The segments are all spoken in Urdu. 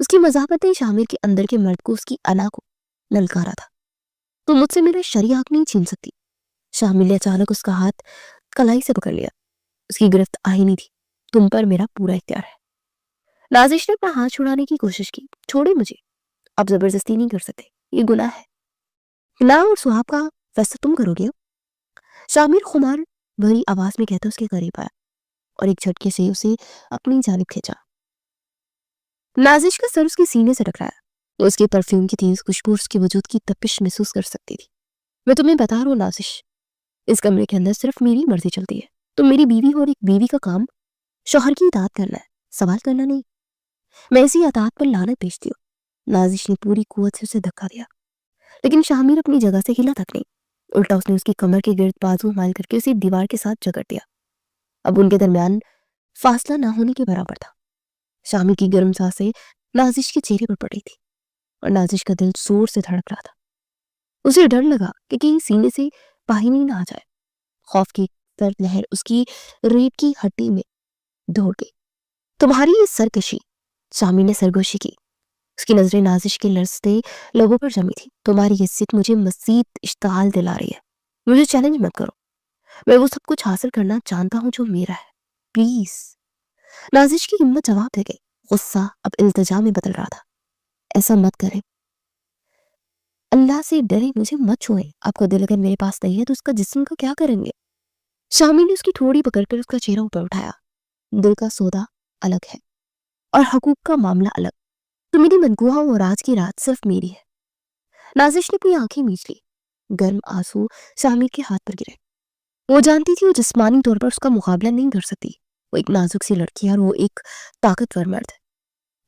اس کی مزاحمت نے شامر کے اندر کے مرد کو، اس کی انا کو للکارا تھا. تو مجھ سے میرا شرعی حق نہیں چھین سکتی. شامل نے اچانک اس کا ہاتھ کلائی سے پکڑ لیا. اس کی گرفت آئینی تھی. تم پر میرا پورا اختیار ہے. نازش نے اپنا ہاتھ چھڑانے کی کوشش کی. چھوڑے مجھے، آپ زبردستی نہیں کر سکتے، یہ گناہ ہے. گناہ اور ثواب کا فیصلہ تم کرو گے. شامر خمار بھری آواز میں کہتا اس کے قریب آیا اور ایک جھٹکے سے اسے اپنی جانب کھینچا. نازش کا سر اس کے سینے سے ٹکرایا. وہ اس کے پرفیوم کی تیز خوشبو اس کے وجود کی تپش محسوس کر سکتی تھی. میں تمہیں بتا رہا ہوں نازش، اس کمرے کے اندر صرف میری مرضی چلتی ہے. تم میری بیوی ہو اور ایک بیوی کا کام شوہر کی اطاعت کرنا ہے، سوال کرنا نہیں. میں اسی اطاعت پر لعنت بھیجتی ہوں. نازش نے پوری قوت سے اسے دھکا دیا، لیکن شامر اپنی جگہ سے ہلا تک نہیں. الٹا اس نے اس کی کمر کے گرد بازو مائل کر کے اسے دیوار کے ساتھ جگڑ دیا. اب ان کے درمیان فاصلہ نہ ہونے کے برابر تھا. شامر کی گرم سانسیں نازش کے چہرے پر پڑ رہی تھی اور نازش کا دل زور سے دھڑک رہا تھا. اسے ڈر لگا کہ کہیں سینے سے پاہینی نہ آ جائے. خوف کی سرد لہر اس کی ریڑھ کی ہڈی میں دوڑ گئی. تمہاری یہ سرکشی، شامر نے سرگوشی کی. اس کی نظریں نازش کے لرزتے لبوں پر جمی تھی. تمہاری حیثیت مجھے مزید اشتعال دلا رہی ہے. مجھے چیلنج مت کرو. میں وہ سب کچھ حاصل کرنا جانتا ہوں جو میرا ہے. پلیز. نازش کی ہمت جواب دے گئی. غصہ اب التجا میں بدل رہا تھا. ایسا مت کریں، اللہ سے ڈرے، مجھے مت چھوئیں. آپ کا دل اگر میرے پاس نہیں ہے تو اس کا جسم کا کیا کریں گے؟ شامل نے اس کی تھوڑی پکڑ کر اس کا چہرہ اوپر اٹھایا. دل کا سودا الگ ہے اور حقوق کا معاملہ الگ. تو میری منگوہا اور آج کی رات صرف میری ہے. نازش نے اپنی آنکھیں میچ لی. گرم آنسو شامل کے ہاتھ پر گرے. وہ جانتی تھی وہ جسمانی طور پر اس کا مقابلہ نہیں کر سکتی. وہ ایک نازک سی لڑکی ہے اور وہ ایک طاقتور مرد ہے،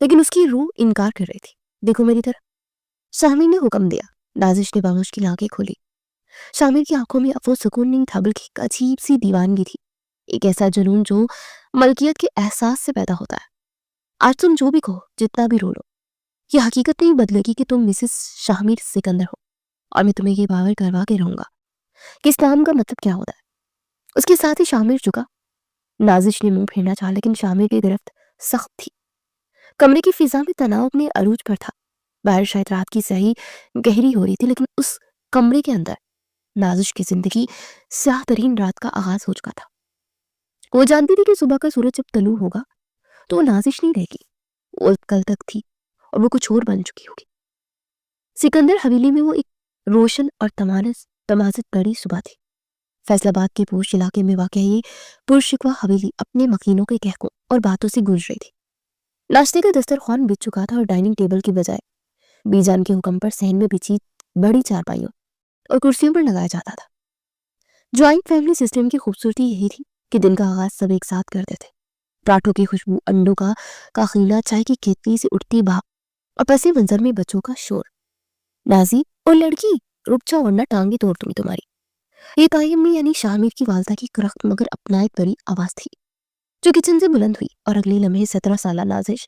لیکن اس کی روح انکار کر رہی تھی. دیکھو میری طرف. شامل نے حکم دیا. نازش نے بامشکل آنکھیں کھولی. شامل کی آنکھوں میں اب وہ سکون نہیں تھا بلکہ ایک عجیب سی دیوانگی تھی. ایک ایسا جنون جو ملکیت کے احساس سے پیدا ہوتا ہے. آج تم جو بھی کہو، جتنا بھی رو لو، یہ حقیقت نہیں بدلے گی کہ تم مسز شامر سکندر ہو. اور میں تمہیں یہ باور کروا کے رہوں گا کہ اسلام کا مطلب کیا ہوتا ہے. اس کے ساتھ ہی شامر جھکا. نازش نے منہ پھیرنا چاہا لیکن شامر کی گرفت سخت تھی. کمرے کی فضا میں تناؤ اپنے عروج پر تھا. باہر شاید رات کی سہی گہری ہو رہی تھی، لیکن اس کمرے کے اندر نازش کی زندگی سیاہ ترین رات کا آغاز ہو چکا تھا. وہ جانتی تھی کہ صبح کا سورج جب طلوع ہوگا تو وہ نازش نہیں رہے گی. وہ کل تک تھی اور وہ کچھ اور بن چکی ہوگی. سکندر حویلی میں وہ ایک روشن اور تمازت بڑی صبح تھی. فیصل آباد کے پوش علاقے میں واقع یہ پرشکوہ حویلی اپنے مکینوں کے کہکوں اور باتوں سے گونج رہی تھی. ناشتے کا دسترخوان بچ چکا تھا اور ڈائننگ ٹیبل کی بجائے بی جان کے حکم پر صحن میں بچھی بڑی چارپائیوں اور کرسیوں پر لگایا جاتا تھا. جوائنٹ فیملی سسٹم کی خوبصورتی یہی تھی کہ دن کا آغاز سب ایک ساتھ کرتے تھے. پراٹھوں کی خوشبو، انڈوں کا کاخینہ، چائے کی کیتلی سے اٹھتی بھاپ اور پس منظر میں بچوں کا شور. نازی اور لڑکی، رک جاؤ ورنہ ٹانگیں توڑ دوں گی تمہاری. یہ طاہر میں یعنی شامر کی والدہ کی کرخت مگر اپنائت بری آواز تھی جو کچن سے بلند ہوئی اور اگلے لمحے 17 سالہ نازش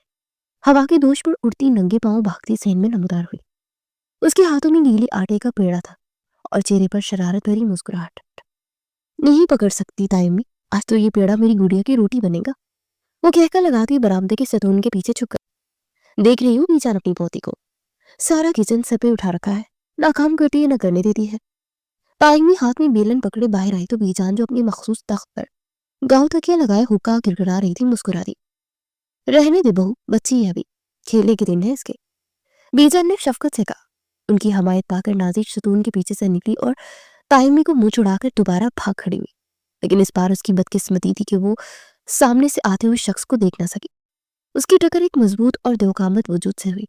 ہوا کے دوش پر اڑتی ننگے پاؤں بھاگتی صحن میں نمودار ہوئی. اس کے ہاتھوں میں گیلی آٹے کا پیڑا تھا اور چہرے پر شرارت بھری مسکراہٹ. نہیں پکڑ سکتی تائمی، آج تو یہ پیڑا میری گڑیا کی روٹی بنے گا. وہ کہہ کر لگاتی برآمدے کے ستون کے پیچھے چھپ کر. دیکھ رہی ہوں بیچان اپنی پوتی کو، سارا کچن سر پہ اٹھا رکھا ہے، نہ کام کرتی ہے نہ کرنے دیتی ہے. تائمی ہاتھ میں بیلن پکڑے باہر آئی تو بیچان جو اپنی مخصوص تخت پر گاؤں تکیا لگائے حکا گڑگڑا رہی تھی مسکرا دی. رہنے دے بہو، بچی ہے ابھی، کھیلنے کے دن ہے اس کے. بیجان نے شفقت سے کہا. ان کی حمایت پا کر نازش ستون کے پیچھے سے نکلی اور تائمی کو منہ چھڑا کر دوبارہ بھاگ کھڑی ہوئی. لیکن اس بار اس کی بدقسمتی تھی کہ وہ سامنے سے آتے ہوئے شخص کو دیکھ نہ سکی. اس کی ٹکر ایک مضبوط اور دوقامت وجود سے ہوئی.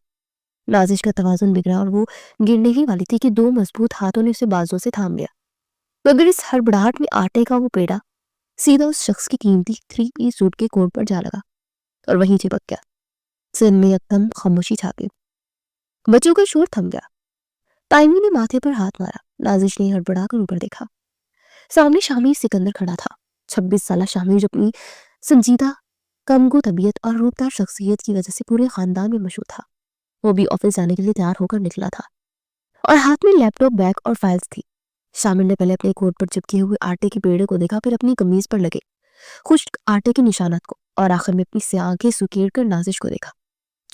نازش کا توازن بگڑا اور وہ گرنے ہی والی تھی کہ دو مضبوط ہاتھوں نے اسے بازوں سے تھام لیا. مگر اس ہڑبڑاہٹ میں آٹے کا وہ پیڑا سیدھا اس شخص کی قیمتی 3 پیس سوٹ کے کوٹ پر جا لگا اور وہیں چپک گیا. سن میں یکدم خاموشی چھا گئی. بچوں کا شور تھم گیا. تائمی نے ماتھے پر ہاتھ مارا. نازش نے ہڑبڑا کر اوپر دیکھا. سامنے شامر سکندر کھڑا تھا. 26 سالہ شامر جو اپنی سنجیدہ کمگو طبیعت اور روبدار شخصیت کی وجہ سے پورے خاندان میں مشہور تھا. وہ بھی آفس جانے کے لیے تیار ہو کر نکلا تھا اور ہاتھ میں لیپ ٹاپ، بیگ اور فائلز تھی. شامر نے پہلے اپنے کوٹ پر چپکے ہوئے آٹے کے پیڑے کو دیکھا، پھر اپنی قمیض پر لگے خشک آٹے کے نشانات کو اور آخر میں اپنی سیاہ آنکھیں سکیڑ کر نازش کو دیکھا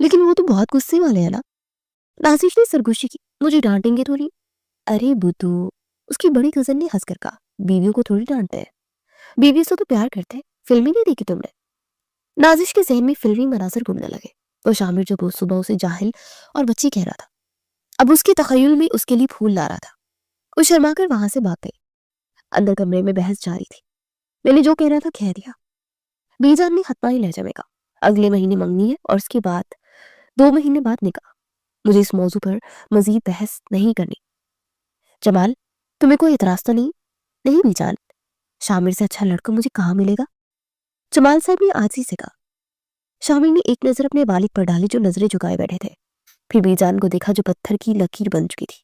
لیکن وہ تو بہت غصے والے ہیں نا۔ نازش نے سرگوشی کی، مجھے ڈانٹیں گے تو نہیں؟ ارے بدو، اس کی بڑی کزن نے ہنس کر کہا، بیویوں کو تھوڑی ڈانٹتے ہیں، بیوی سے تو پیار کرتے ہیں، فلمیں نہیں دیکھی تم نے؟ نازش کے ذہن میں فلمی مناظر گھومنے لگے، وہ شامر جو روز صبح اسے جاہل اور بچی کہہ رہا تھا اب اس کے تخیل میں اس کے لیے پھول لا رہا تھا۔ وہ شرما کر وہاں سے بھاگ گئی۔ اندر کمرے میں بحث جاری تھی۔ میں نے جو کہہ رہا تھا کہہ دیا، بی جان نے حتمی لہجے میں کہا، اگلے مہینے منگنی ہے اور اس کے بعد 2 مہینے بعد نکاح۔ مجھے اس موضوع پر مزید بحث نہیں کرنی۔ جمال، تمہیں کوئی اعتراض تو نہیں؟ نہیں بی جان، شامر سے اچھا لڑکا مجھے کہاں ملے گا؟ جمال صاحب نے آجزی سے کہا۔ شامر نے ایک نظر اپنے والد پر ڈالی جو نظریں جھکائے بیٹھے تھے، پھر بی جان کو دیکھا جو پتھر کی لکیر بن چکی تھی۔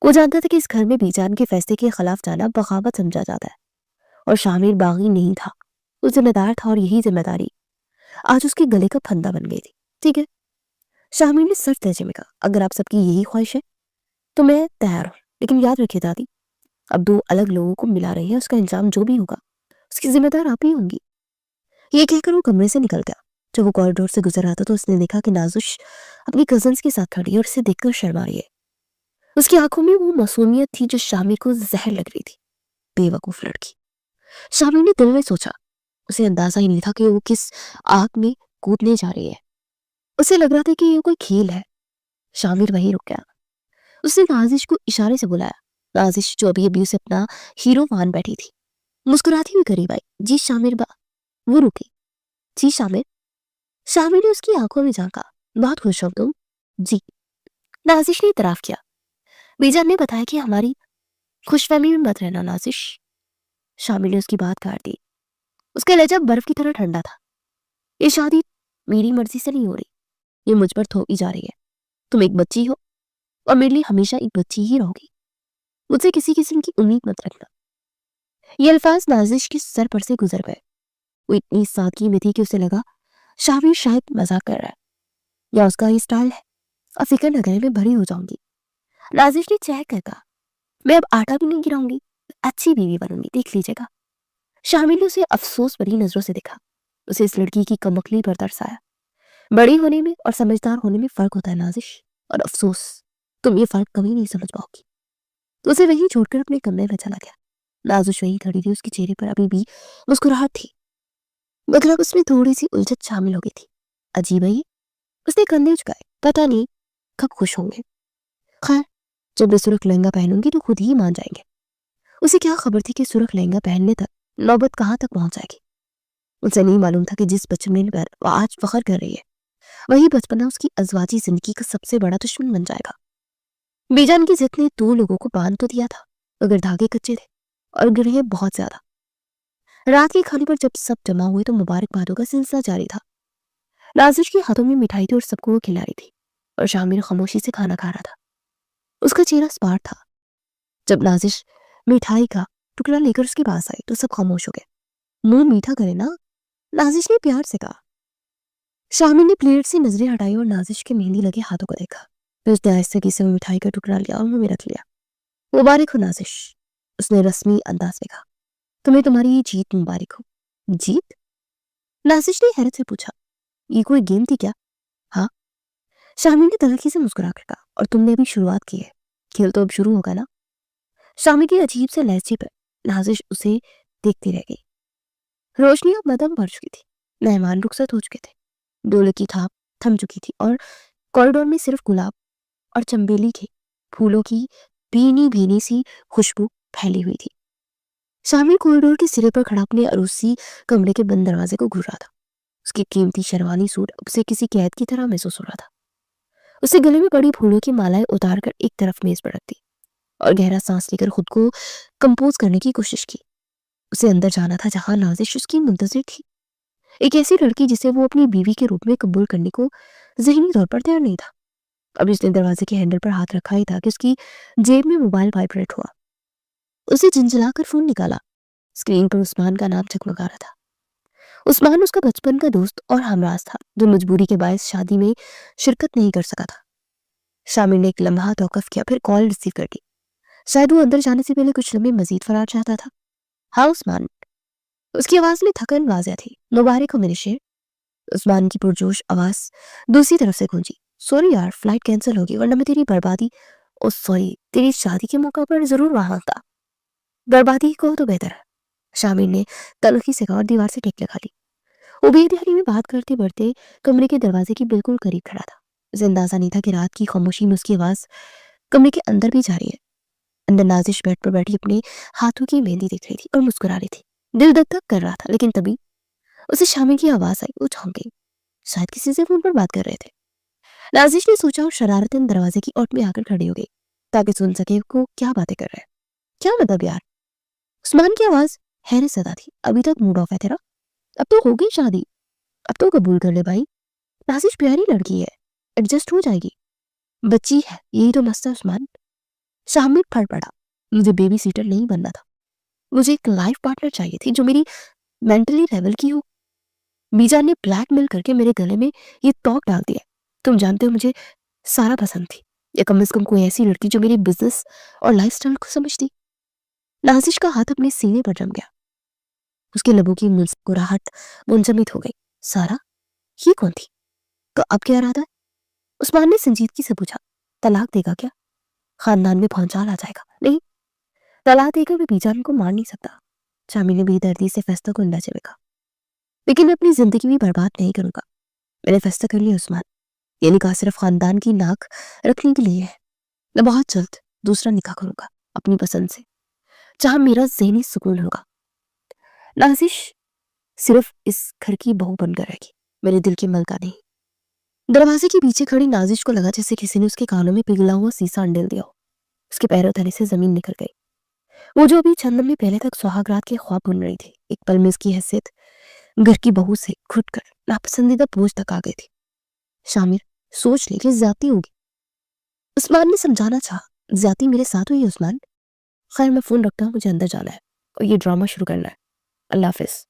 وہ جانتا تھا کہ اس گھر میں بی جان کے فیصلے کے خلاف جانا بغاوت سمجھا جاتا ہے، اور شامر باغی نہیں تھا، وہ ذمہ دار تھا، اور یہی ذمہ داری آج اس کے گلے کا پھندا بن گئی تھی۔ ٹھیک ہے، شامر نے سخت لہجے میں کہا، اگر آپ سب کی یہی خواہش ہے تو میں تیار ہوں، لیکن یاد رکھیے دادی، اب 2 الگ لوگوں کو ملا رہی ہیں، اس کا انجام جو بھی ہوگا اس کی ذمہ دار آپ ہی ہوں گی۔ یہ کہہ کر وہ کمرے سے نکل گیا۔ جب وہ کوریڈور سے گزر رہا تھا تو اس نے دیکھا کہ نازش اپنی کزنز کے ساتھ کھڑی ہے اور اسے دیکھ کر شرما رہی ہے۔ اس کی آنکھوں میں وہ معصومیت تھی جو شامر کو زہر لگ رہی تھی۔ بے وقوف لڑکی، شامر نے دل میں سوچا۔ اسے اندازہ ہی نہیں تھا کہ وہ کس آگ میں کودنے جا رہی ہے۔ اسے لگ رہا تھا کہ یہ کوئی کھیل ہے۔ شامر وہیں رک گیا۔ اس نے نازش کو اشارے سے بلایا۔ نازش جو ابھی اسے اپنا ہیرو مان بیٹھی تھی، مسکراتی ہوئی قریب آئی۔ جی شامر با۔ وہ رکی۔ جی شامر۔ شامر نے اس کی آنکھوں میں جھانکا۔ بہت خوش ہو تم؟ جی۔ نازش نے اعتراف کیا۔ بیجان نے بتایا کہ ہماری خوش فہمی میں مت رہنا نازش۔ شامر نے اس کی بات کاٹ دی۔ اس کا لہجہ برف کی طرح ٹھنڈا تھا۔ یہ شادی میری مرضی سے نہیں ہو رہی، یہ مجھ پر تھوپی جا رہی ہے۔ تم ایک بچی ہو اور میرے لیے ہمیشہ ایک بچی ہی رہو گی۔ مجھ سے کسی قسم کی امید مت رکھنا۔ یہ الفاظ نازش کے سر پر سے گزر گئے۔ وہ اتنی سادگی میں تھی کہ اسے لگا شامر شاید مذاق کر رہا ہے یا اس کا یہ سٹائل ہے۔ اب فکر نہ کریں، میں بھری ہو جاؤں گی۔ نازش نے چہک کر کہا، میں اب آٹا بھی نہیں گراؤں گی، اچھی بیوی بنوں گی، دیکھ لیجیے گا۔ شامر نے اسے افسوس بھری نظروں سے دیکھا۔ اسے اس لڑکی کی کمکلی پر ترس آیا۔ بڑی ہونے میں اور سمجھدار ہونے میں فرق ہوتا ہے نازش، اور افسوس تم یہ فرق کبھی نہیں سمجھ پاؤ گی۔ تو اسے وہیں چھوڑ کر اپنے کمرے میں چلا گیا۔ نازش وہیں کھڑی تھی، اس کے چہرے پر ابھی بھی مسکراہٹ تھی، مگر اب اس میں تھوڑی سی الجھن شامل ہو گئی تھی۔ عجیب ہے یہ، اس نے کندھے جھکائے، پتہ نہیں کب خوش ہوں گے۔ خیر، جب میں سرخ لہنگا پہنوں گی تو خود ہی مان جائیں گے۔ اسے کیا خبر تھی کہ سرخ لہنگا پہننے تک نوبت کہاں تک پہنچ جائے گی۔ اسے نہیں معلوم تھا کہ جس بچپن پر وہ آج فخر کر رہی ہے، وہی بچپنا اس کی ازواجی زندگی کا سب سے بڑا دشمن بن جائے گا۔ بیجان کی ضد نے 2 لوگوں کو باندھ تو دیا تھا، مگر دھاگے کچے تھے اور گرہیں بہت زیادہ۔ رات کے کھانے پر جب سب جمع ہوئے تو مبارکبادوں کا سلسلہ جاری تھا۔ نازش کے ہاتھوں میں مٹھائی تھی اور سب کو وہ کھلا رہی تھی، اور شامر خاموشی سے کھانا کھا رہا تھا۔ اس کا چہرہ سپاٹ تھا۔ جب نازش مٹھائی کا ٹکڑا لے کر اس کے پاس آئی تو سب خاموش ہو گئے۔ منہ میٹھا کرے نا، نازش نے پیار سے کہا۔ شامر نے پلیٹ سے نظریں ہٹائی اور نازش کے مہندی لگے ہاتھوں کو دیکھا، پھر اس نے آہستگی سے مٹھائی کا ٹکڑا لیا اور منہ میں رکھ لیا۔ مبارک ہو نازش، اس نے رسمی انداز میں کہا، تمہیں تمہاری یہ جیت مبارک ہو۔ جیت؟ نازش نے حیرت سے پوچھا، یہ کوئی گیم تھی کیا؟ ہاں، شامر نے تلخی سے مسکرا کر کہا، اور تم نے ابھی شروعات کی ہے، کھیل تو اب شروع ہوگا نا۔ شامر کے عجیب سے لہجے پر نازش اسے دیکھتی رہ گئی۔ روشنی اب مدھم پڑ چکی تھی، مہمان رخصت ہو چکے تھے، ڈولک کی تھاپ تھم چکی تھی، اور کوریڈور میں صرف گلاب اور چمبیلی کے پھولوں کی بھینی بھینی سی خوشبو پھیلی ہوئی تھی۔ شامر کوریڈور کے سرے پر کھڑا اپنے عروسی کمرے کے بند دروازے کو گھور رہا تھا۔ اس کی قیمتی شیروانی سوٹ اب اسے کسی قید کی طرح محسوس ہو رہا تھا۔ اسے گلے میں پڑی پھولوں کی مالائیں اتار کر ایک طرف میز پر رکھ دی اور گہرا سانس لے کر خود کو کمپوز کرنے کی کوشش کی۔ اسے اندر جانا تھا جہاں نازش اس کی منتظر تھی، ایک ایسی لڑکی جسے وہ اپنی بیوی کے روپ میں قبول کرنے کو ذہنی طور پر تیار نہیں تھا۔ اب اس نے دروازے کے ہینڈل پر ہاتھ رکھا ہی تھا کہ اس کی جیب میں موبائل وائبریٹ ہوا۔ اسے جھنجھلا کر فون نکالا۔ اسکرین پر عثمان کا نام جگمگا رہا تھا۔ عثمان اس کا بچپن کا دوست اور ہمراز تھا جو مجبوری کے باعث شادی میں شرکت نہیں کر سکا تھا۔ شامر نے ایک لمحہ توقف کیا، پھر کال ریسیو کر دی۔ شاید وہ اندر جانے سے پہلے کچھ لمحے مزید فرار چاہتا تھا۔ ہاں عثمان، اس کی آواز میں تھکن واضح تھی۔ مبارک ہو میرے شیر۔ عثمان کی پرجوش آواز دوسری طرف سے گونجی، سوری یار، فلائٹ کینسل ہوگی ورنہ میں تیری بربادی، او سوری، تیری شادی کے موقع پر ضرور وہاں تھا۔ بربادی کو تو بہتر ہے، شامل نے تلخی سے کہا اور دیوار سے ٹیک لگا لی۔ وہ بے دہلی میں بات کرتے بڑھتے کمرے کے دروازے کے بالکل قریب کھڑا تھا۔ اسے اندازہ نہیں تھا کہ رات کی خاموشی میں اس کی آواز کمرے کے اندر بھی جا رہی ہے۔ اندر نازش بیڈ پر بیٹھی اپنے ہاتھوں کی مہندی دیکھ رہی تھی اور مسکرا رہی تھی۔ دل دھک دھک کر رہا تھا، لیکن تبھی اسے شامل کی آواز آئی۔ وہ چونک گئی، شاید کسی سے فون پر بات کر رہے تھے۔ نازش نے سوچا اور شرارتاً دروازے کی اوٹ میں آ کر کھڑی ہو گئی تاکہ سن سکے وہ کیا باتیں کر رہے ہیں۔ کیا مطلب یار؟ عثمان کی آواز حیرت زدہ تھی۔ ابھی تک موڈ آف ہے تیرا؟ اب تو ہو گئی شادی، اب تو قبول کر لے بھائی، نازش پیاری لڑکی ہے، ایڈجسٹ ہو جائے گی، بچی ہے، یہی تو مسئلہ عثمان۔ شامل پھڑ پڑا، مجھے بیبی سیٹر نہیں بننا تھا، مجھے ایک لائف پارٹنر چاہیے تھی جو میری مینٹلی لیول کی ہو۔ میجان نے بلیک میل کر کے میرے گلے میں یہ توق ڈال دیا۔ تم جانتے ہو مجھے سارا پسند تھی، یا کم از کم کوئی ایسی لڑکی جو میری بزنس اور لائف سٹائل کو سمجھتی۔ نازش کا ہاتھ اپنے سینے پر جم گیا، اس کے لبوں کی مسکراہٹ منجمد ہو گئی۔ سارا؟ یہ کون تھی؟ تو اب کیا ارادہ ہے؟ عثمان نے سنجیدگی سے پوچھا۔ طلاق دے گا کیا؟ خاندان میں بھونچال آ جائے گا۔ نہیں، طلاق دے کر میں بیجان کو مار نہیں سکتا، شامی نے بے دردی سے فیصلہ کو اندازے میں کہا، لیکن میں اپنی زندگی بھی برباد نہیں کروں گا۔ میں نے فیصلہ کر لیا عثمان، یہ نکاح صرف خاندان کی ناک رکھنے کے لیے ہے۔ میں بہت جلد دوسرا نکاح کروں گا اپنی پسند سے، جہاں میرا ذہنی سکون ہوگا۔ نازش صرف اس گھر کی بہو بن کر رہے گی، میرے دل کی ملکہ نہیں۔ دروازے کے پیچھے کھڑی نازش کو لگا جیسے کسی نے اس کے کانوں میں پگھلا ہوا سیسا انڈیل دیا ہو۔ اس کے پیروں تلے سے زمین نکل گئی۔ وہ جو ابھی چند لمحے پہلے تک سہاگ رات کے خواب بن رہی تھی، ایک پل میں اس کی حیثیت گھر کی بہو سے گھٹ کر ناپسندیدہ بوجھ تک آ گئی تھی۔ شامر، سوچ لے کہ زیادتی ہوگی۔ عثمان نے سمجھانا چاہا، زیادتی میرے ساتھ ہوئی عثمان؟ خیر میں فون رکھتا ہوں، مجھے اندر جانا ہے اور یہ ڈرامہ شروع کرنا ہے، اللہ حافظ۔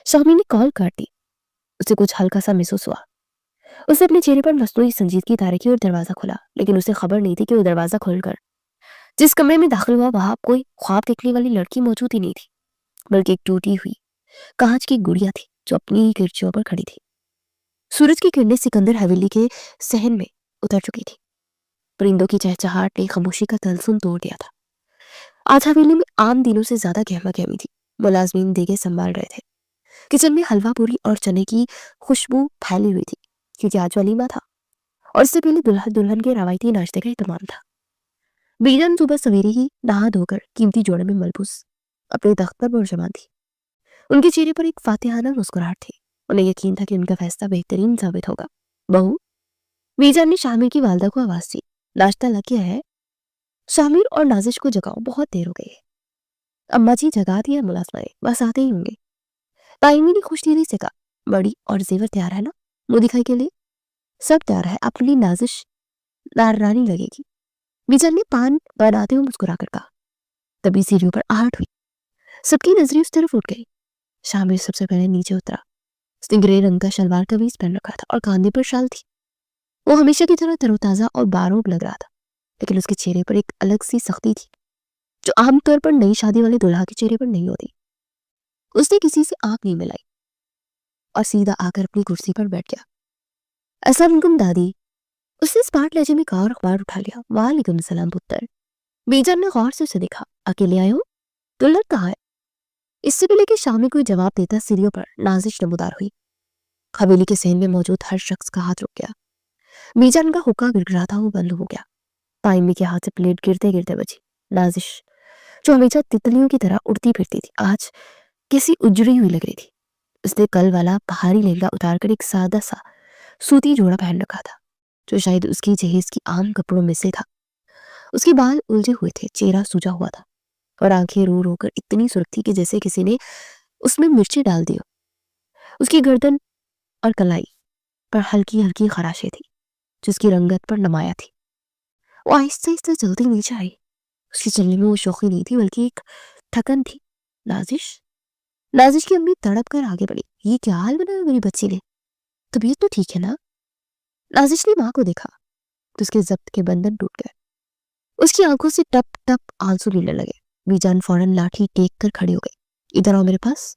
شامر نے کال کاٹ دی۔ اسے کچھ ہلکا سا محسوس ہوا۔ اسے اپنے چہرے پر مصنوعی سنجیدگی تاری کی اور دروازہ کھولا، لیکن اسے خبر نہیں تھی کہ وہ دروازہ کھول کر جس کمرے میں داخل ہوا وہاں کوئی خواب دیکھنے والی لڑکی موجود ہی نہیں تھی، بلکہ ایک ٹوٹی ہوئی کانچ کی گڑیا تھی جو اپنی ہی کرسیوں پر کھڑی تھی۔ سورج کی کرنیں سکندر حویلی کے صحن میں اتر چکی تھی۔ پرندوں کی چہچہاہٹ نے خاموشی کا طلسم توڑ دیا تھا۔ آج حویلی میں عام دنوں سے زیادہ گہما گہمی تھی۔ ملازمین دیگیں سنبھال رہے تھے۔ کچن میں حلوہ پوری اور چنے کی خوشبو پھیلی ہوئی تھی کیونکہ آج ولیمہ تھا اور اس سے پہلے دلہا دلہن کے روایتی ناشتے کا اہتمام تھا۔ بیگم صبح سویرے ہی نہا دھو کر قیمتی جوڑے میں ملبوس اپنے تخت پر پرجمان تھی۔ ان کے چہرے پر ایک فاتحانہ مسکراہٹ تھی۔ انہیں یقین تھا کہ ان کا فیصلہ بہترین ثابت ہوگا۔ بہو، بیجان نے شامر کی والدہ کو آواز دی، ناشتہ لگ گیا ہے؟ شامر اور نازش کو جگاؤ، بہت دیر ہو گئی ہے۔ اماں جی جگا دیا ملازمہ نے، بس آتے ہی ہوں گے۔ تائمی نے خوش دلی سے کہا، بڑی اور زیور تیار ہے نا منہ دکھائی کے لیے؟ سب تیار ہے، اپنی نازش نارانی لگے گی، بیجان نے پان بناتے ہوئے مسکرا کر کہا۔ تبھی سیڑھیوں پر آہٹ ہوئی، سب کی نظریں اس طرف اٹھ گئی۔ شامر سب سے پہلے نیچے اترا۔ اس نے گرے رنگ کا شلوار قمیض پہن رکھا تھا اور کاندھے پر شال تھی۔ وہ ہمیشہ کی طرح تر و تازہ اور باروب لگ رہا تھا، لیکن اس کے چہرے پر ایک الگ سی سختی تھی جو عام طور پر نئی شادی والے دلہا کے چہرے پر نہیں ہوتی۔ اس نے کسی سے آنکھ نہیں ملائی اور سیدھا آ کر اپنی کرسی پر بیٹھ گیا۔ السلام علیکم دادی، اس نے اسمارٹ لہجے میں کہا اور اخبار اٹھا لیا۔ وعلیکم السلام پتر۔ بیجان نے غور سے اسے دیکھا۔ اکیلے آئے ہو؟ دلہن کہاں ہے؟ اس سے پہلے کہ شامر کوئی جواب دیتا سیڑھیوں پر نازش نمودار ہوئی۔ حویلی کے صحن میں موجود ہر شخص کا ہاتھ رک گیا۔ بیجان کا حکا گرگرا تھا وہ بند ہو گیا۔ تائمی کے ہاتھ سے پلیٹ گرتے گرتے بچی۔ نازش جو ہمیشہ تتلیوں کی طرح اڑتی پھرتی تھی آج کیسی اجڑی ہوئی لگ رہی تھی۔ اس نے کل والا پہاڑی لہنگا اتار کر ایک سادہ سا سوتی جوڑا پہن رکھا تھا جو شاید اس کی جہیز کی عام کپڑوں میں سے تھا۔ اس کے بال الجھے ہوئے تھے، چہرہ سوجا ہوا تھا اور آنکھیں رو رو کر اتنی سرخ تھی کہ جیسے کسی نے اس میں مرچی ڈال دی ہو۔ اس کی گردن اور کلائی پر ہلکی ہلکی خراشیں تھی جو اس کی رنگت پر نمایاں تھی۔ وہ آہستہ آہستہ چلتی نیچے آئی۔ اس کے چلنے میں وہ شوخی نہیں تھی بلکہ ایک تھکن تھی۔ نازش کی امی تڑپ کر آگے بڑھی۔ یہ کیا حال بنا میری بچی نے؟ طبیعت تو ٹھیک ہے نا؟ نازش نے ماں کو دیکھا تو اس کے ضبط کے بندھن ٹوٹ گئے۔ اس کی آنکھوں سے ٹپ ٹپ آنسو گرنے لگے۔ بیجان فوراً لاٹھی ٹیک کر کھڑی ہو گئی۔ ادھر آؤ میرے پاس۔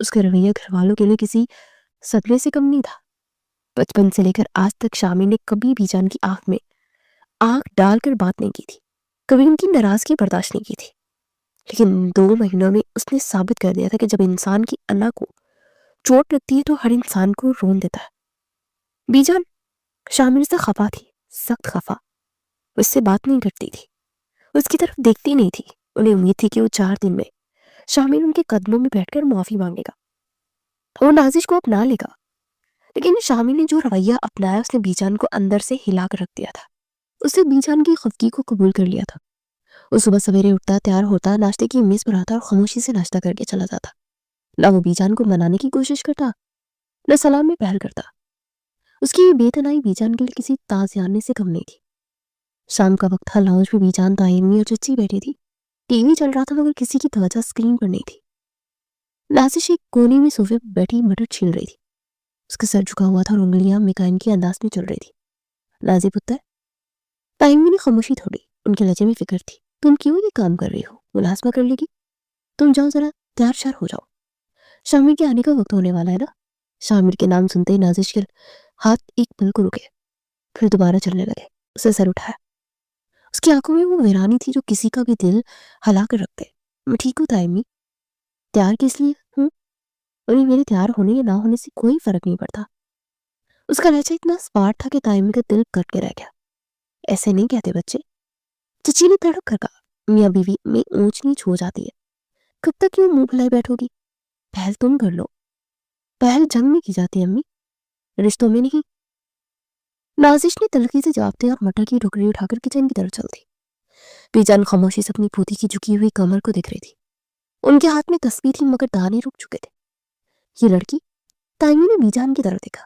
اس کا رویہ گھر والوں کے لیے کسی صدمے سے کم نہیں تھا۔ بچپن سے لے کر آج تک شامی نے کبھی بی جان کی آنکھ میں آنکھ ڈال کر بات نہیں کی تھی، کبھی ان کی ناراضگی برداشت نہیں کی تھی، لیکن 2 مہینوں میں اس نے ثابت کر دیا تھا کہ جب انسان کی انا کو چوٹ لگتی ہے تو ہر انسان کو رون دیتا ہے۔ بی جان شامل سے خفا تھی، سخت خفا۔ اس سے بات نہیں کرتی تھی، اس کی طرف دیکھتی نہیں تھی۔ انہیں امید تھی کہ وہ 4 دن میں شامل ان کے قدموں میں بیٹھ کر معافی مانگے گا، وہ نازش کو اپنا لے گا، لیکن شامل نے جو رویہ اپنایا اس نے بی جان کو اندر سے ہلا کر رکھ دیا تھا۔ اس نے بی جان کی خفگی کو قبول کر لیا تھا۔ وہ صبح سویرے اٹھتا، تیار ہوتا، ناشتے کی میز پر آتا اور خاموشی سے ناشتہ کر کے چلا جاتا۔ نہ وہ بی جان کو منانے کی کوشش کرتا، نہ سلام میں پہل کرتا۔ اس کی بے تنائی بی جان کے لیے کسی تازیانے سے کم نہیں تھی۔ شام کا وقت تھا، لاؤنج میں بی جان، تائمی اور چچی بیٹھی تھی۔ ٹی وی چل رہا تھا مگر کسی کی توجہ اسکرین پر نہیں تھی۔ نازش ایک کونے میں صوفے پر بیٹھی مٹر چھیل رہی تھی۔ اس کا سر جھکا ہوا تھا اور انگلیاں مکائن کے انداز میں چل رہی تھی۔ نازی پتر، تائمی نے خاموشی توڑی۔ ان کے لہجے میں فکر تھی۔ تم کیوں یہ کام کر رہی ہو؟ ملازمہ کر لے گی؟ تم جاؤ، ذرا تیار شار ہو جاؤ، شامر کے آنے کا وقت ہونے والا ہے نا۔ شامر کے نام سنتے ہی نازش کے ہاتھ ایک پل کو رکے، پھر دوبارہ چلنے لگے۔ اسے سر اٹھایا۔ اس کی آنکھوں میں وہ ویرانی تھی جو کسی کا بھی دل ہلا کر رکھتے۔ میں ٹھیک ہوں تائمی، تیار کس لیے ہوں؟ انہیں میرے تیار ہونے یا نہ ہونے سے کوئی فرق نہیں پڑتا۔ اس کا لہجہ اتنا سپاٹ تھا کہ تائمی کا دل کٹ کے رہ گیا۔ ایسے نہیں کہتے بچے، چچی نے تڑپ کر کہا۔ میاں بیوی میں اونچ نیچ ہو جاتی ہے، کب تک کیوں منہ پھلائے بیٹھو گی؟ پہل تم کر لو۔ پہل جنگ میں کی جاتی ہے امی، رشتوں میں نہیں۔ نازش نے تلخی سے جواب دیا اور مٹر کی ٹوکری اٹھا کر کچن کی طرف چل دی۔ بی جان خاموشی سے اپنی پوتی کی جھکی ہوئی کمر کو دیکھ رہی تھی۔ ان کے ہاتھ میں تسبیح تھی مگر دانے رک چکے تھے۔ یہ لڑکی، تائمی نے بی جان کی طرف دیکھا۔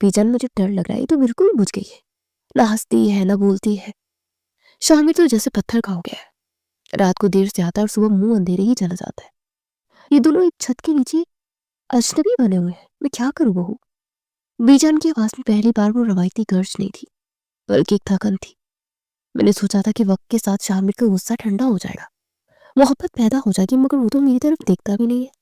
بی جان، مجھے ڈر لگ رہا ہے، یہ تو بالکل بجھ گئی ہے، نہ ہنستی ہے نہ بولتی ہے۔ شامر تو جیسے پتھر کا ہو گیا ہے، رات کو دیر سے آتا ہے اور صبح منہ اندھیرے ہی چلا جاتا ہے۔ یہ دونوں ایک چھت کے نیچے اجنبی بنے ہوئے ہیں، میں کیا کروں بہو؟ بی جان کی آواز میں پہلی بار وہ روایتی گرج نہیں تھی بلکہ ایک تھکن تھی۔ میں نے سوچا تھا کہ وقت کے ساتھ شامر کا غصہ ٹھنڈا ہو جائے گا، محبت پیدا ہو جائے گی، مگر وہ تو میری طرف دیکھتا بھی نہیں ہے۔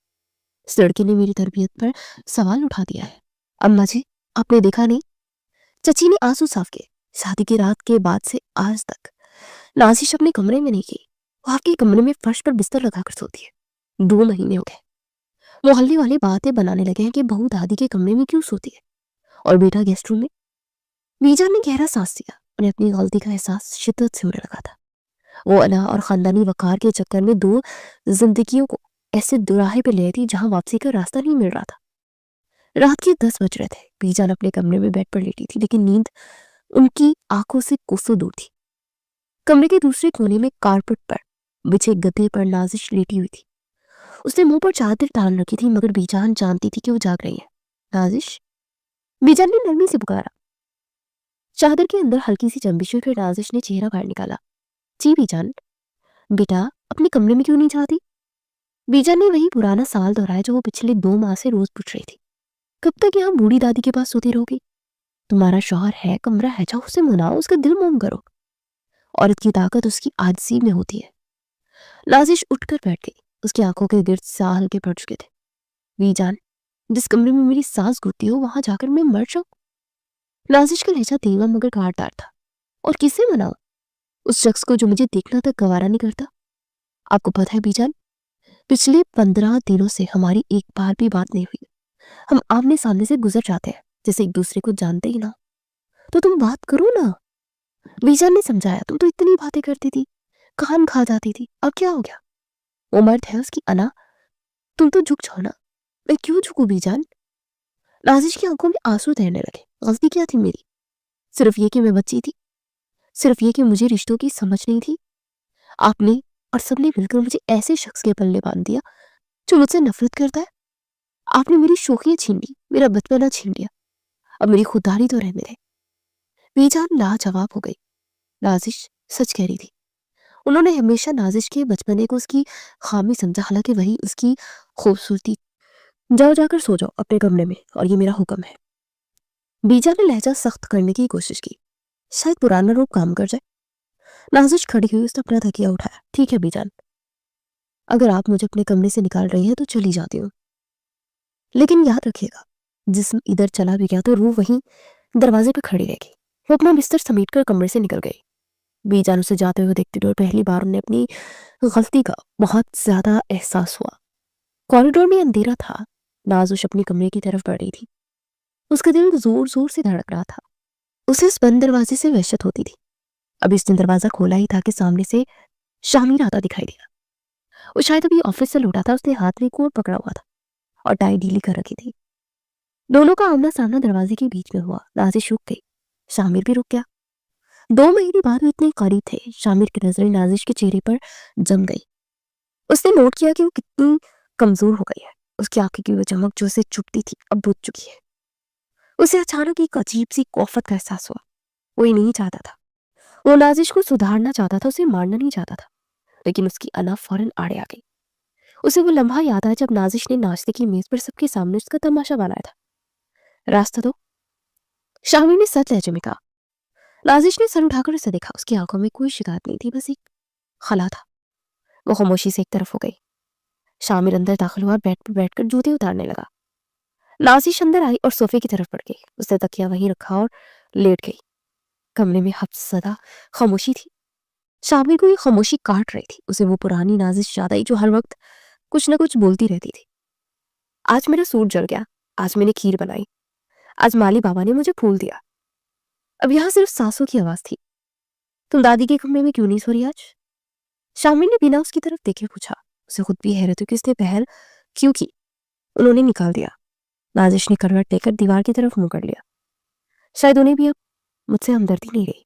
اس لڑکی نے میری تربیت پر سوال اٹھا دیا ہے۔ اماں جی، آپ نے دیکھا نہیں؟ چچی نے آنسو صاف کیے۔ شادی کی رات کے بعد سے آج تک نازش اپنے کمرے میں نہیں گئی۔ وہ آپ کے کمرے میں فرش پر بستر لگا کر سوتی ہے۔ 2 مہینے ہو گئے، محلے والے باتیں بنانے لگے ہیں کہ بہو دادی کے کمرے میں کیوں سوتی ہے اور بیٹا گیسٹ روم میں۔ بی جان نے گہرا سانس لیا، انہیں اپنی غلطی کا احساس شدت سے ہونے لگا تھا۔ وہ انا اور خاندانی وقار کے چکر میں 2 زندگیوں کو ایسے دوراہے پہ لے تھی جہاں واپسی کا راستہ نہیں مل رہا تھا۔ رات کے 10 بج رہے تھے۔ بی جان اپنے کمرے میں بیڈ پر لیٹی تھی، لیکن نیند ان کی آنکھوں سے کوسوں دور تھی۔ کمرے کے دوسرے کونے میں کارپٹ پر بچھے گدے پر نازش لیٹی ہوئی تھی۔ اس نے منہ پر چادر ٹان رکھی تھی مگر بی جان جانتی تھی کہ وہ جاگ رہی ہے۔ نازش، بی جان نے نرمی سے پکارا۔ چادر کے اندر ہلکی سی جنبش ہوئی، پھر نازش نے چہرہ باہر نکالا۔ جی بی جان، بیٹا اپنے کمرے میں کیوں نہیں جاتی؟ بی جان نے وہی پرانا سوال دہرایا جو وہ پچھلے 2 ماہ سے روز پوچھ رہی تھی۔ کب تک یہاں بوڑھی دادی کے پاس سوتی رہو گی؟ تمہارا شوہر ہے، کمرہ ہے، جاؤ اسے مناؤ، اس کا دل موم کرو۔ عورت کی طاقت اس کی عاجزی میں ہوتی ہے۔ نازش اٹھ کر بیٹھ گئی، اس کی آنکھوں کے گرد سیاہ ہلکے پڑ چکے تھے۔ بی جان، جس کمرے میں میری سانس گھٹتی ہو وہاں جا کر میں مر جاؤں؟ نازش کا لہجہ دھیما مگر کاٹدار تھا۔ اور کسے مناؤں؟ اس شخص کو جو مجھے دیکھنا تک گوارا نہیں کرتا۔ آپ کو پتہ ہے بی جان، پچھلے 15 دنوں سے ہماری ایک بار بھی بات نہیں ہوئی۔ ہم آمنے سامنے سے گزر جاتے ہیں جیسے ایک دوسرے کو جانتے ہی نہ۔ تو تم بات کرو نا۔ بی جان نے سمجھایا، تم تو اتنی باتیں کرتی تھی، کان کھا جاتی تھی، اب کیا ہو گیا؟ وہ مرد ہے، اس کی انا، تم تو جھک جاؤ نا۔ میں کیوں جھکوں بی جان؟ نازش کی آنکھوں میں آنسو تیرنے لگے۔ غلطی کیا تھی میری؟ صرف یہ کہ میں بچی تھی، صرف یہ کہ مجھے رشتوں کی سمجھ نہیں تھی۔ آپ نے اور سب نے مل کر مجھے ایسے شخص کے پلے باندھ دیا جو مجھ سے نفرت کرتا ہے۔ آپ نے میری شوخیاں چھین لی، میرا بچپنا چھین لیا، اب میری خودداری تو رہنے دے۔ بی جان لاجواب ہو گئی۔ نازش سچ کہہ رہی تھی۔ انہوں نے ہمیشہ نازش کے بچپنے کو اس کی خامی سمجھا، حالانکہ وہی اس کی خوبصورتی۔ جاؤ، جا کر سو جاؤ اپنے کمرے میں، اور یہ میرا حکم ہے۔ بی جان نے لہجہ سخت کرنے کی کوشش کی، شاید پرانا روپ کام کر جائے۔ نازش کھڑی ہوئی، اس نے اپنا تکیہ اٹھایا۔ ٹھیک ہے بی جان، اگر آپ مجھے اپنے کمرے سے نکال رہی ہیں تو چلی جاتی ہوں۔ لیکن یاد رکھیے گا، جسم ادھر چلا بھی گیا تو روح وہیں دروازے پہ کھڑی رہے گی۔ وہ اپنا بستر سمیٹ کر کمرے سے نکل گئی۔ بی جان اسے جاتے ہوئے دیکھتی رہی اور پہلی بار انہیں اپنی غلطی کا بہت زیادہ احساس ہوا۔ کوریڈور میں اندھیرا تھا، نازش اپنی کمرے کی طرف بڑھ رہی تھی۔ اس کا دل زور زور سے دھڑک رہا تھا۔ اسے اس بند دروازے سے وحشت ہوتی تھی۔ اب اس نے دروازہ کھولا ہی تھا کہ سامنے سے شامیر آتا دکھائی دیا۔ وہ شاید ابھی آفس سے لوٹا تھا۔ اس نے ہاتھ میں کوٹ پکڑا ہوا تھا اور ٹائی ڈھیلی کر رکھی تھی۔ دونوں کا آمنا سامنا دروازے کے بیچ میں ہوا۔ نازش رک گئی، شامیر بھی رک گیا۔ 2 مہینے بعد وہ اتنے قریب تھے۔ شامیر کی نظریں نازش کے چہرے پر جم گئی۔ اس نے نوٹ کیا کہ وہ کتنی کمزور ہو گئی ہے۔ اس کی آنکھوں کی وہ چمک جو اسے چبھتی تھی اب بجھ چکی ہے۔ اسے اچانک ایک عجیب سی کوفت کا احساس ہوا۔ وہ یہ نہیں چاہتا تھا، وہ نازش کو سدھارنا چاہتا تھا، اسے مارنا نہیں چاہتا تھا، لیکن اس کی انا فوراً آڑے آ گئی۔ اسے وہ لمحہ یاد آیا جب نازش نے ناشتے کی میز پر سب کے سامنے اس کا تماشا بنایا تھا۔ راستہ دو، شامیر نے سچ لہجے میں کہا۔ نازش نے سر اٹھا کر اسے دیکھا۔ اس کی آنکھوں میں کوئی شکایت نہیں تھی، بس ایک خلا تھا۔ وہ خاموشی سے ایک طرف ہو گئی۔ شامیر اندر داخل ہوا اور بیڈ پر بیٹھ کر جوتے اتارنے لگا۔ نازش اندر آئی اور صوفے کی طرف بڑھ گئی۔ اس نے تکیہ وہیں رکھا اور لیٹ گئی۔ کمرے میں حبس زدہ خاموشی تھی۔ شامیر کو یہ خاموشی کاٹ رہی تھی۔ اسے وہ پرانی نازش یاد آئی جو ہر وقت کچھ نہ کچھ بولتی رہتی تھی۔ آج میرا سوٹ جل گیا، آج میں نے کھیر بنائی، آج مالی بابا نے مجھے پھول دیا۔ اب یہاں صرف سانسوں کی آواز تھی۔ تم دادی کے کمرے میں کیوں نہیں سو رہی آج؟ شامیر نے بنا اس کی طرف دیکھے پوچھا۔ اسے خود بھی حیرت ہوئی کہ اس نے پہل کیوں کی۔ انہوں نے نکال دیا۔ نازش نے کروٹ لے کر دیوار کی طرف منہ کر لیا۔ شاید انہیں بھی اب مجھ سے ہمدردی نہیں رہی۔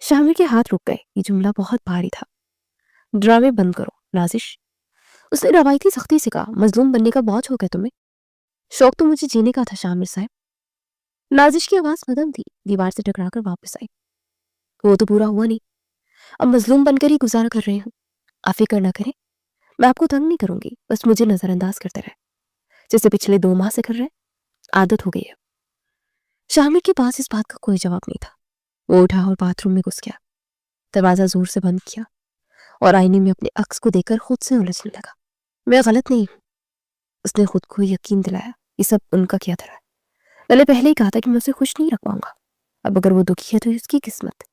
شامیر کے ہاتھ رک گئے۔ یہ جملہ بہت بھاری تھا۔ ڈرامے بند کرو نازش، اس نے روایتی سختی سے کہا۔ مظلوم بننے کا بہت شوق ہے تمہیں؟ شوق تو مجھے جینے کا تھا شامیر صاحب۔ نازش کی آواز ختم تھی، دیوار سے ٹکرا کر واپس آئی۔ وہ تو پورا ہوا نہیں، اب مظلوم بن کر ہی گزارا کر رہے ہوں۔ آپ فکر نہ کریں، میں آپ کو تنگ نہیں کروں گی، بس مجھے نظر انداز کرتے رہے جیسے پچھلے 2 ماہ سے کر رہے۔ عادت ہو گئی ہے۔ شامیر کے پاس اس بات کا کوئی جواب نہیں تھا۔ وہ اٹھا اور باتھ روم میں گھس گیا، دروازہ زور سے بند کیا اور آئینے میں اپنے عکس کو دیکھ کر خود سے الجھنے لگا۔ میں غلط نہیں ہوں، اس نے خود کو یقین دلایا۔ یہ سب ان کا کیا تھا؟ میں نے پہلے ہی کہا تھا کہ میں اسے خوش نہیں رکھ پاؤں گا۔ اب اگر وہ دکھی ہے تو اس کی قسمت،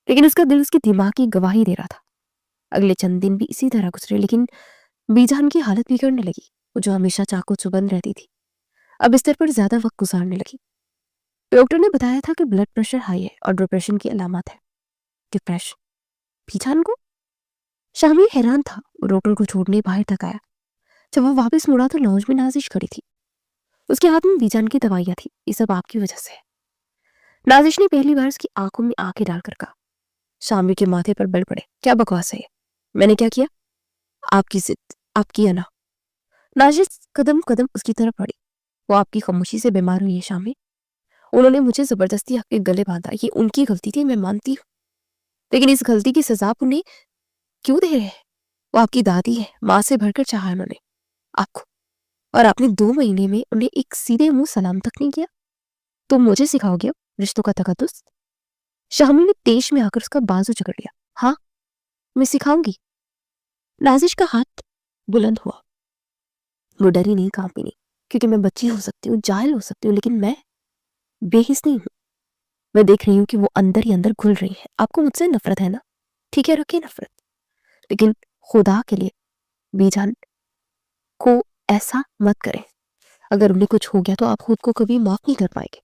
لیکن اس کا دل اس کی دماغ کی گواہی دے رہا تھا۔ اگلے چند دن بھی اسی طرح گزرے، لیکن بی جان کی حالت بگڑنے لگی۔ وہ جو ہمیشہ چاقو چبند رہتی تھی اب بستر پر زیادہ وقت گزارنے لگی۔ ڈاکٹر نے بتایا تھا کہ بلڈ پریشر ہائی ہے اور ڈپریشن کی علامات ہے۔ ڈپریشن؟ بی جان کو؟ شامیر حیران تھا۔ وہ ڈاکٹر کو چھوڑنے باہر تک آیا۔ جب وہ واپس مڑا تو لاؤنج میں نازش کھڑی تھی۔ اس کے ہاتھ میں بی جان کی دوائیاں تھی۔ یہ سب آپ کی وجہ سے ہے، نازش نے پہلی بار اس کی آنکھوں میں آنکھیں ڈال کر کہا۔ شامیر کے ماتھے پر بل پڑے۔ کیا بکواس ہے یہ؟ میں نے کیا کیا؟ آپ کی ضد، آپ کی انا۔ نازش قدم قدم اس کی طرف بڑھی۔ وہ آپ کی خاموشی سے بیمار ہوئی ہے شامیر۔ انہوں نے مجھے زبردستی آپ کے گلے باندھا، یہ ان کی غلطی تھی، میں مانتی ہوں، لیکن اس غلطی کی سزا آپ انہیں کیوں دے رہے ہیں؟ وہ آپ کی دادی ہے، ماں سے بڑھ کر چاہا انہوں نے آپ کو، اور آپ نے 2 مہینے میں انہیں ایک سیدھے منہ سلام تک نہیں کیا۔ تم مجھے سکھاؤ گے رشتوں کا تقدس؟ شامیر نے تیش میں آ کر اس کا بازو جکڑ لیا۔ ہاں میں سکھاؤں گی۔ نازش کا ہاتھ بلند ہوا۔ وہ ڈری نہیں، کانپی نہیں، کیونکہ میں بچی ہو سکتی ہوں، جاہل ہو سکتی ہوں، لیکن میں بے حس نہیں ہوں۔ میں دیکھ رہی ہوں کہ وہ اندر ہی اندر گھل رہی ہے۔ آپ کو مجھ سے نفرت ہے نا؟ ٹھیک ہے، رکھے نفرت، لیکن خدا کے لیے بی جان کو ایسا مت کریں۔ اگر انہیں کچھ ہو گیا تو آپ خود کو کبھی معاف نہیں کر پائیں گے۔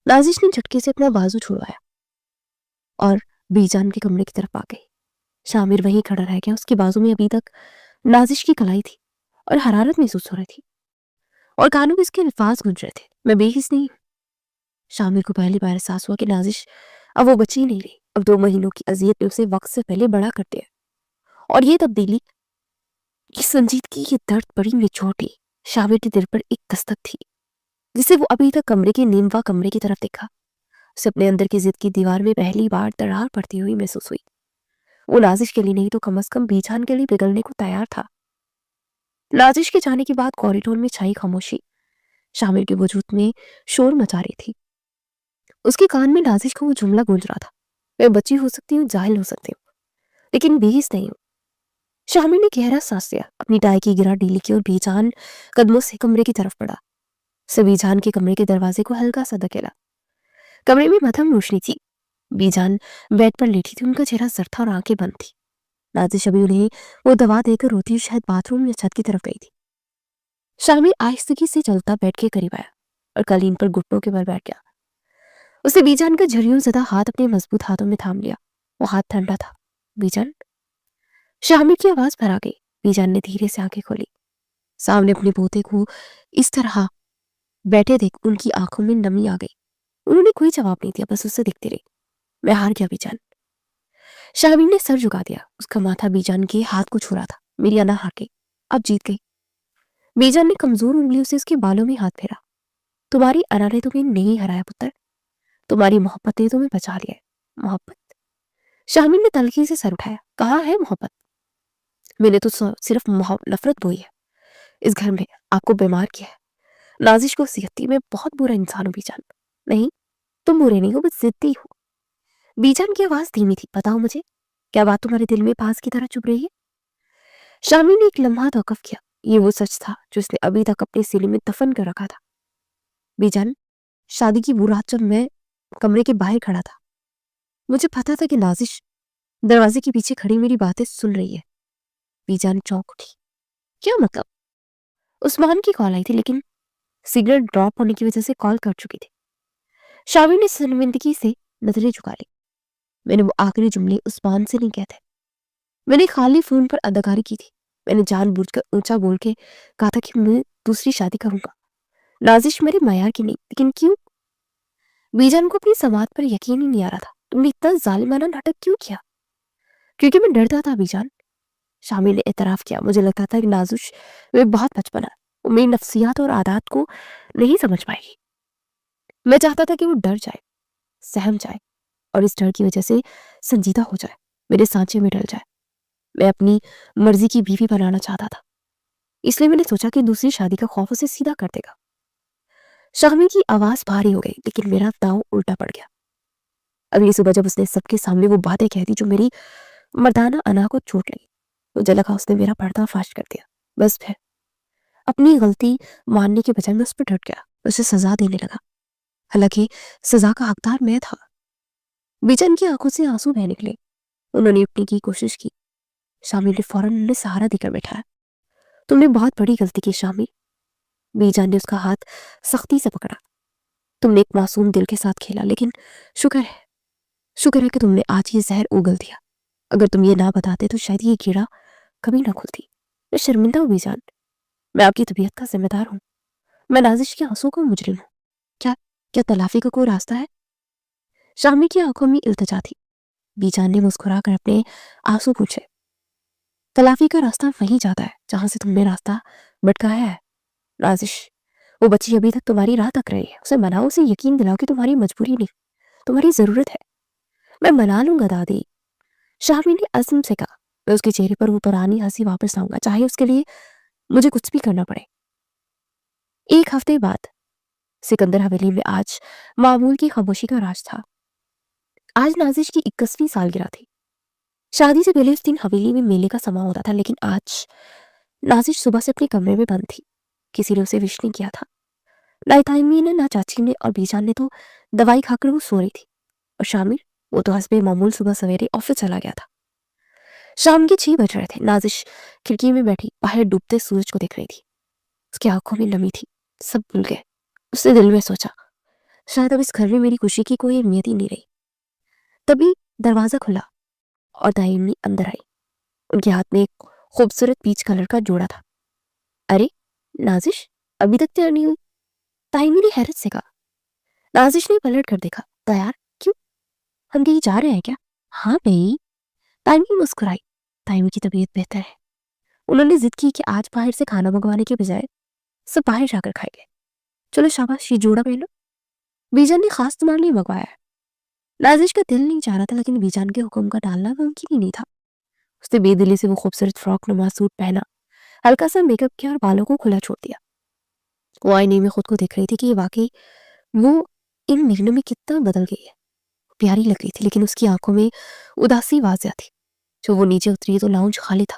نازش نے جھٹکے سے اپنا بازو چھڑوایا اور بی جان کے کمرے کی طرف آ گئی۔ شامیر وہیں کھڑا رہ گیا۔ اس کے بازو میں ابھی تک نازش کی کلائی تھی اور حرارت محسوس ہو رہی تھی، اور کانوں میں اس کے الفاظ گونج رہے تھے، میں بے حس نہیں ہوں۔ شامیر کو پہلی بار احساس ہوا کہ نازش اب وہ بچی نہیں رہی۔ اب 2 مہینوں کی اذیت نے اسے وقت سے پہلے بڑا کر دیا، اور یہ تبدیلی، یہ سنجیدگی، یہ درد بڑی نچوڑ شامیر کے دل پر ایک دستک تھی جسے وہ ابھی تک کمرے کے نیموا کمرے کی طرف دیکھا۔ اسے اپنے اندر کی ضد کی دیوار میں پہلی بار دراڑ پڑتی ہوئی محسوس ہوئی۔ وہ نازش کے لیے نہیں تو کم از کم بی جان کے لیے پگھلنے کو تیار تھا۔ نازش کے جانے کے بعد کوریڈور میں چھائی خاموشی شامیر کے وجود میں شور مچا رہی تھی۔ اس کے کان میں نازش کو وہ جملہ گونج رہا تھا، میں بچی ہو سکتی ہوں، جاہل ہو سکتی ہوں، لیکن بے حس نہیں ہوں۔ شامل نے گہرا سانس لیا، اپنی ٹائی کی گرا ڈیلی کی اور بے جان قدموں سے کمرے کی طرف بڑھا۔ بی جان کے کمرے کے دروازے کو ہلکا سا دھکیلا۔ کمرے میں مدھم روشنی تھی۔ بی جان بیڈ پر لیٹی تھی، ان کا چہرہ سر تھا اور آنکھیں بند تھی۔ نازش ابھی انہیں وہ دوا دے کر روتی شاید باتھ روم یا چھت کی طرف گئی تھی۔ شامل آہستگی سے چلتا بیڈ کے قریب آیا اور قالین پر گھٹنوں کے بل بیٹھ گیا۔ اسے بی جان کا جھریوں زدہ ہاتھ اپنے مضبوط ہاتھوں میں تھام لیا۔ وہ ہاتھ ٹھنڈا تھا۔ بی جان؟ شامل کی آواز بھر آ گئی۔ بی جان نے دھیرے سے آنکھیں کھولی۔ سامنے اپنے پوتے کو اس طرح بیٹھے دیکھ ان کی آنکھوں میں نمی آ گئی۔ انہوں نے کوئی جواب نہیں دیا، بس اسے دیکھتے رہے۔ میں ہار گیا بی جان۔ شامل نے سر جھکا دیا۔ اس کا ماتھا بی جان کے ہاتھ کو چھو رہا تھا۔ میری انا ہار گئی، اب جیت گئی۔ بی جان نے کمزور انگلیوں سے اس کے بالوں میں ہاتھ پھیرا۔ تمہاری انا نے تمہیں نہیں ہرایا پتر، تمہاری محبت نے تمہیں بچا لیا ہے۔ محبت؟ شامل نے تلخی سے سر اٹھایا۔ کہاں ہے محبت؟ میں نے تو صرف نفرت بوئی ہے اس گھر میں، آپ کو بیمار کیا ہے۔ نازش کو سیاحتی میں بہت برا انسان ہوں بی جان۔ نہیں، تم برے نہیں ہو، بس ضدی ہو۔ بی جان کی آواز دھیمی تھی۔ بتاؤ مجھے، کیا بات تمہارے دل میں پاس کی طرح چپ رہی ہے؟ شامل نے ایک لمحہ توقف کیا۔ یہ وہ سچ تھا جو اس نے ابھی تک اپنے سینے میں دفن کر رکھا تھا۔ بی جان، شادی کی وہ رات جب میں کمرے کے باہر کھڑا تھا، مجھے پتا تھا کہ نازش دروازے کے پیچھے کھڑی میری باتیں سن رہی ہے۔ بی جان چونک اٹھی۔ کیا مطلب؟ عثمان کی کال آئی تھی، لیکن سگریٹ ڈراپ ہونے کی وجہ سے کال کر چکی تھی۔ شامل نے شرمندگی سے نظریں جھکا لی۔ میں نے وہ آخری جملے عثمان سے نہیں کہتے، میں نے خالی فون پر اداکاری کی تھی۔ میں نے جان بوجھ کر اونچا بول کے کہا تھا کہ میں دوسری شادی کروں گا۔ نازش میرے معیار کی نہیں، لیکن کیوں؟ بی جان کو اپنی سماعت پر یقین ہی نہیں آ رہا تھا۔ تم نے اتنا ظالمانہ ناٹک کیوں کیا؟ کیونکہ میں ڈرتا تھا بی جان۔ شامل نے اعتراف کیا۔ مجھے لگتا تھا کہ نازش میں بہت بچپنا ہے، وہ میری نفسیات اور عادات کو نہیں سمجھ پائے گی۔ میں چاہتا تھا کہ وہ ڈر جائے، سہم جائے اور اس ڈر کی وجہ سے سنجیدہ ہو جائے، میرے سانچے میں ڈل جائے۔ میں اپنی مرضی کی بیوی بنانا چاہتا تھا، اس لیے میں نے سوچا کہ دوسری شادی کا خوف اسے سیدھا کر دے گا۔ شامل کی آواز بھاری ہو گئی، لیکن میرا داؤ الٹا پڑ گیا۔ اگلی صبح جب اس نے سب کے سامنے وہ باتیں کہہ دی جو میری مردانہ انا کو چوٹ لگی، مجھے لگا اس نے میرا پردہ فاش کر دیا۔ بس پھر اپنی غلطی ماننے کے بجائے میں اس پہ ڈٹ گیا، اسے سزا دینے لگا، حالانکہ سزا کا حقدار میں تھا۔ بی جان کی آنکھوں سے آنسو بہہ نکلے۔ انہوں نے اپنی کی کوشش کی۔ شامل نے فوراً انہیں سہارا دے کر بیٹھایا۔ تم نے بہت بڑی غلطی کی شامل۔ بی جان نے اس کا ہاتھ سختی سے پکڑا۔ تم نے ایک معصوم دل کے ساتھ کھیلا، لیکن شکر ہے کہ تم نے آج یہ زہر اگل دیا۔ اگر تم یہ نہ بتاتے تو شاید یہ کیڑا کبھی نہ کھلتی۔ میں شرمندہ ہوں بی جان، میں آپ کی طبیعت کا ذمہ دار ہوں، میں نازش کے آنسوں کا مجرم ہوں۔ کیا تلافی کا کوئی راستہ ہے؟ شامل کی آنکھوں میں التجا تھی۔ بی جان نے مسکرا کر اپنے آنسو پوچھے۔ تلافی کا راستہ وہیں جاتا ہے جہاں سے تم نے راستہ بھٹکایا ہے۔ نازش، وہ بچی ابھی تک تمہاری راہ تک رہی ہے، اسے مناؤ، اسے یقین دلاؤ کہ تمہاری مجبوری نہیں، تمہاری ضرورت ہے۔ میں منا لوں گا دادی، شامل نے عزم سے کہا۔ میں اس کے چہرے پر وہ پرانی ہنسی واپس لاؤں گا، چاہے اس کے لیے مجھے کچھ بھی کرنا پڑے۔ ایک ہفتے بعد سکندر حویلی میں آج معمول کی خاموشی کا راج تھا۔ آج نازش کی 21ویں سالگرہ تھی۔ شادی سے پہلے اس دن حویلی میں میلے کا سما ہوتا تھا، لیکن آج نازش صبح سے اپنے کمرے میں بند تھی۔ کسی نے اسے وش نہیں کیا تھا، نہ تائمی نے، نہ چاچی نے، اور بی جان نے تو دوائی کھا کر وہ سو رہی تھی، اور شامل وہ تو حسب معمول صبح سویرے آفس چلا گیا تھا۔ شام کے 6 بج رہے تھے۔ نازش کھڑکی میں بیٹھی باہر ڈوبتے سورج کو دیکھ رہی تھی۔ اس کی آنکھوں میں نمی تھی۔ سب بھول گئے، اس نے دل میں سوچا، شاید اب اس گھر میں میری خوشی کی کوئی اہمیت ہی نہیں رہی۔ تبھی دروازہ کھلا اور دائمی اندر آئی۔ ان کے ہاتھ میں ایک خوبصورت پیچ کلر کا جوڑا تھا۔ ارے نازش، ابھی تک تیار نہیں ہوئی؟ دائمی نے حیرت سے کہا۔ نازش نے پلٹ کر دیکھا۔ تیار؟ کیوں؟ ہم کہیں جا رہے ہیں کیا؟ ہاں بھائی، دائمی مسکرائی۔ دائمی کی طبیعت بہتر ہے۔ انہوں نے ضد کی کہ آج باہر سے کھانا منگوانے کے بجائے سب باہر جا کر کھائے گئے۔ چلو شاباش، یہ جوڑا پہنو۔ بی جان نے خاص تمہارے لیے منگوایا ہے۔ نازش کا دل نہیں چاہ رہا تھا، لیکن بی جان کے حکم کا ٹالنا ممکن ہی نہیں تھا۔ اس نے بے دلی سے وہ خوبصورت فراک نما سوٹ پہنا، ہلکا سا میک اپ کیا اور بالوں کو کھلا چھوڑ دیا۔ وہ آئینے میں خود کو دیکھ رہی تھی کہ یہ واقعی وہ ان مہینوں میں کتنا بدل گئی ہے۔ پیاری لگ رہی تھی، لیکن اس کی آنکھوں میں اداسی واضح تھی۔ جو وہ نیچے اتری تو لاؤنج خالی تھا۔